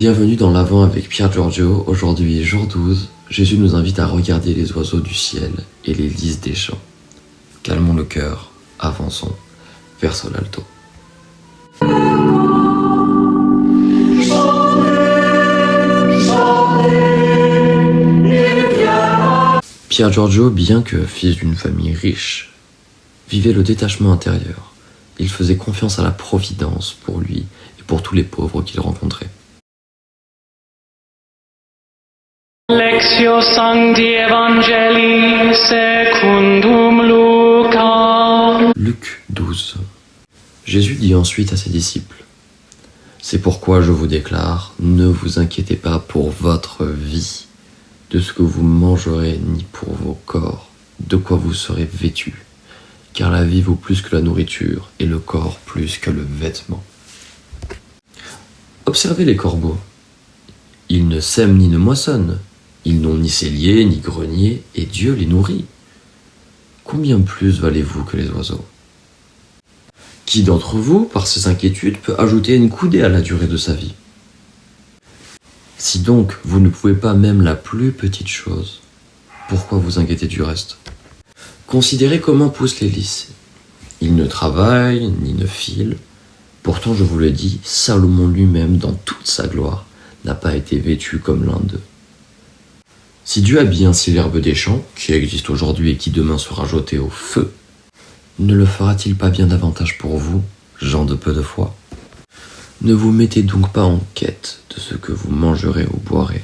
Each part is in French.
Bienvenue dans l'Avent avec Pierre Giorgio. Aujourd'hui, jour 12, Jésus nous invite à regarder les oiseaux du ciel et les lys des champs. Calmons le cœur, avançons, verso l'alto. Pierre Giorgio, bien que fils d'une famille riche, vivait le détachement intérieur. Il faisait confiance à la providence pour lui et pour tous les pauvres qu'il rencontrait. Lectio Sancti Evangelii secundum Luca. Luc 12. Jésus dit ensuite à ses disciples : C'est pourquoi je vous déclare, ne vous inquiétez pas pour votre vie, de ce que vous mangerez, ni pour vos corps, de quoi vous serez vêtus. Car la vie vaut plus que la nourriture, et le corps plus que le vêtement. Observez les corbeaux. Ils ne sèment ni ne moissonnent. Ils n'ont ni cellier, ni grenier, et Dieu les nourrit. Combien plus valez-vous que les oiseaux ? Qui d'entre vous, par ses inquiétudes, peut ajouter une coudée à la durée de sa vie ? Si donc vous ne pouvez pas même la plus petite chose, pourquoi vous inquiéter du reste ? Considérez comment poussent les lys. Ils ne travaillent, ni ne filent. Pourtant, je vous le dis, Salomon lui-même, dans toute sa gloire, n'a pas été vêtu comme l'un d'eux. Si Dieu habille ainsi l'herbe des champs, qui existe aujourd'hui et qui demain sera jetée au feu, ne le fera-t-il pas bien davantage pour vous, gens de peu de foi ? Ne vous mettez donc pas en quête de ce que vous mangerez ou boirez.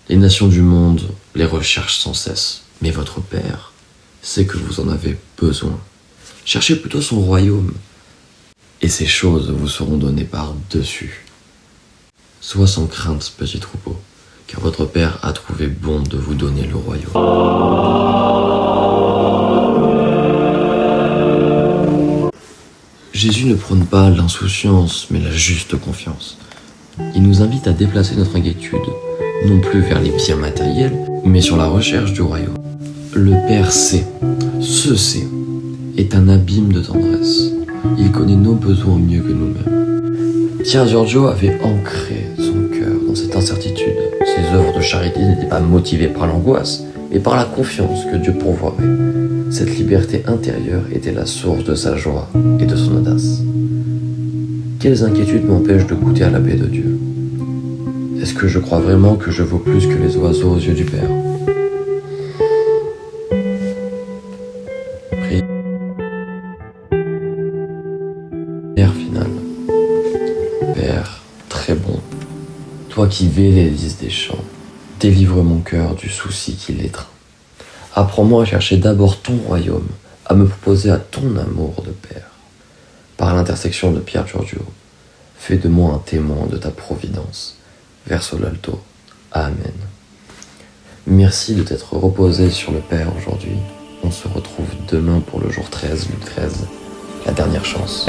Les nations du monde les recherchent sans cesse, mais votre Père sait que vous en avez besoin. Cherchez plutôt son royaume, et ces choses vous seront données par-dessus. Sois sans crainte, petit troupeau, car votre Père a trouvé bon de vous donner le royaume. Jésus ne prône pas l'insouciance, mais la juste confiance. Il nous invite à déplacer notre inquiétude, non plus vers les biens matériels, mais sur la recherche du royaume. Le Père sait, est un abîme de tendresse. Il connaît nos besoins mieux que nous-mêmes. Pierre Giorgio avait ancré son cœur dans cette incertitude. Ses œuvres de charité n'étaient pas motivées par l'angoisse, mais par la confiance que Dieu pourvoirait. Cette liberté intérieure était la source de sa joie et de son audace. Quelles inquiétudes m'empêchent de goûter à la paix de Dieu ? Est-ce que je crois vraiment que je vaux plus que les oiseaux aux yeux du Père ? Prière finale. Père très bon, toi qui vais les lys des champs, délivre mon cœur du souci qui l'étreint. Apprends-moi à chercher d'abord ton royaume, à me proposer à ton amour de Père. Par l'intersection de Pierre Giorgio, fais de moi un témoin de ta providence. Verso l'alto. Amen. Merci de t'être reposé sur le Père aujourd'hui. On se retrouve demain pour le jour 13, Luc 13, la dernière chance.